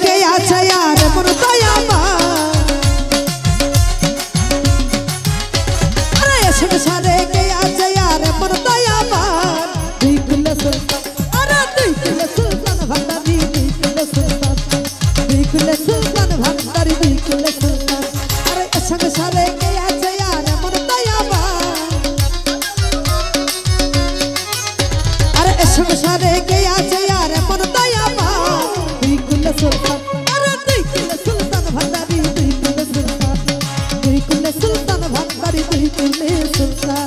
কে আছে আর মন দয়ামা আরে সংসারে কে আছে আর মন দয়ামা দুই কুলে সুলতান আরে দুই কুলে সুলতান ভান্ডারি দুই কুলে সুলতান দুই কুলে সুলতান ভান্ডারি দুই কুলে সুলতান আরে সংসারে কে আছে আর মন দয়ামা আরে সংসারে কে আছে আর মন দয়ামা দুই কুলে সুলতান আরে দুই কুলে সুলতান ভান্ডারি দুই কুলে সুলতান দুই কুলে সুলতান ভান্ডারি দুই কুলে সুলতান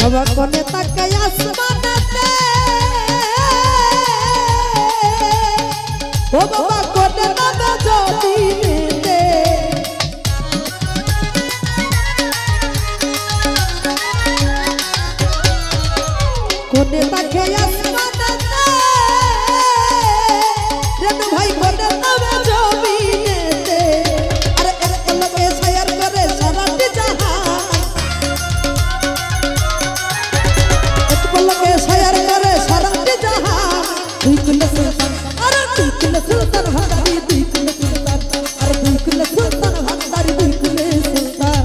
বাবা কোনে তাকাই আসমানেতে ও বাবা কোনে নামে জমিনেতে কোনে তাকাই আসমানেতে রেনু ভাই কোনে নামে জমিনেতে আরে এক পলকে ছায়ার করে সারাটি জাহান পলকে ছায়ার করে সারাটি জাহান দুই কুলে সুলতান আরে দুই কুলে সুলতান ভান্ডারি দুই কুলে সুলতান আরে দুই কুলে সুলতান ভান্ডারি দুই কুলে সুলতান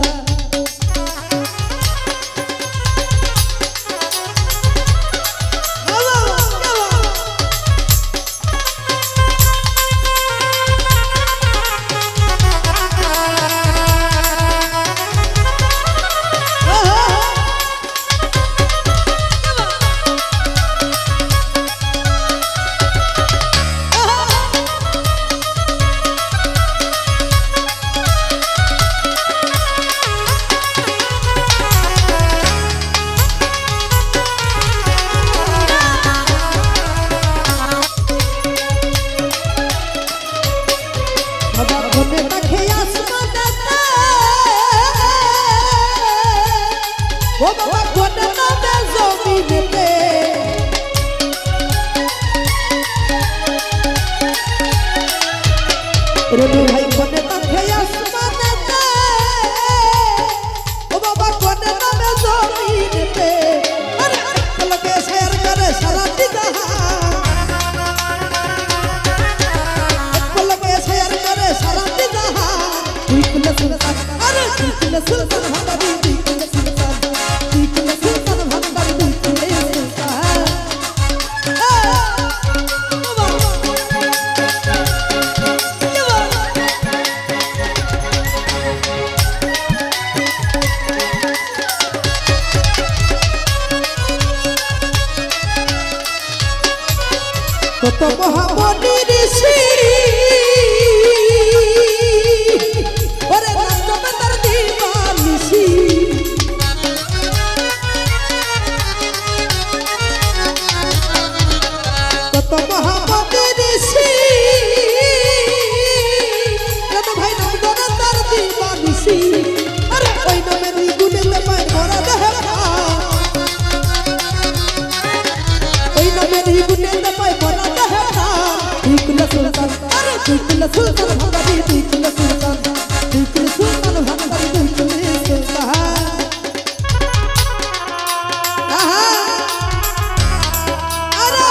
ও বাবা কোনে নামে জমিনেতে রেনু ভাই কোনে তাকে আসমানেতে ও বাবা কোনে নামে জমিনেতে আরে পলকে ছায়ার করে সারাটি জাহান পলকে ছায়ার করে সারাটি জাহান দুই কুলে সুলতান আরে দুই কুলে সুলতান ভান্ডারি দুই কুলে সুলতান দুই কুলে সুলতান ভান্ডারি দুই কুলে সুলতান কত মহামণি ঋষি ওরে নাচবে তার দিবানিশি কত মহামণি ঋষি কেন ভাই নাচবে তার দিবানিশি আরে ওই নামের গুণেতে পায় ভরা দেহ ওই নামের গুণেতে পায় ভরা দেহ দুই কুলে সুলতান আরে দুই কুলে সুলতান ভান্ডারি দুই কুলে সুলতান দুই কুলে সুলতান ভান্ডারি দুই কুলে সুলতান আহা আরে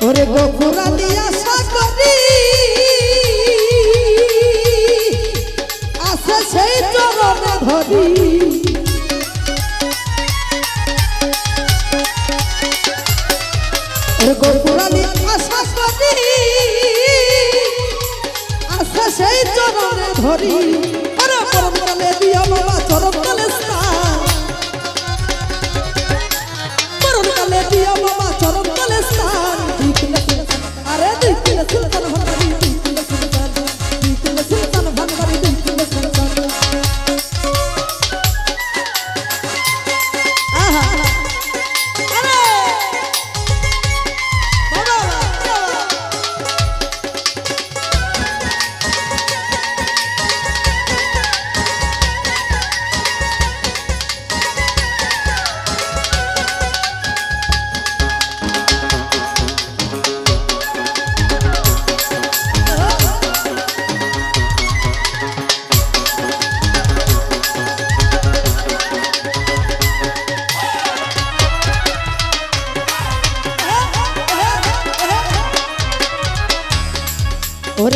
ওরে গোপুরালি আশা করি আসে সেই চরণে ধরি ওরে গোপুরালি আশা করি আসে সেই চরণে ধরি আরে পরমকালে দিয়া বাবা চরণকালে স্থান পরমকালে দিয়া বাবা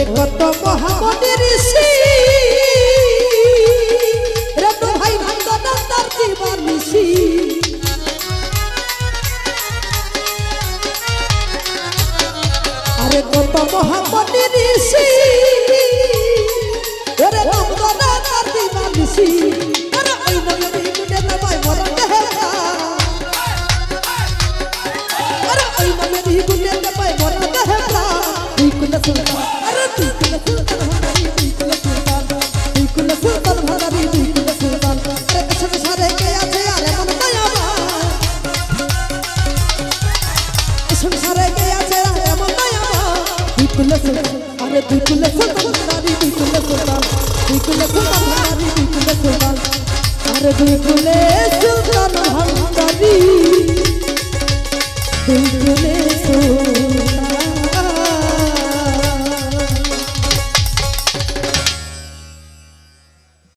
ওরে কত মহামনি ঋষি রতন ভাই ভন্দনা তার জীবন নিশি আরে কত মহামনি ঋষি ওরে ভন্দনা তার জীবন নিশি আরে ওই নবী গুণে নবাই মরণ দেহা আরে ওই নবী গুণে নবাই মরণ দেহা দুই কুল সুলতান আরে দুই কুল সুলতান ভান্ডারি দুই কুল সুলতান দুই কুল সুলতান ভান্ডারি দুই কুল সুলতান আরে সংসারে কে আছে আরে মন দয়াবান সংসারে কে আছে আরে মন দয়াবান দুই কুল সুলতান আরে দুই কুল সুলতান ভান্ডারি দুই কুল সুলতান দুই কুল সুলতান ভান্ডারি দুই কুল সুলতান আরে দুই কুল সুলতান ভান্ডারি দুই কুল সুলতান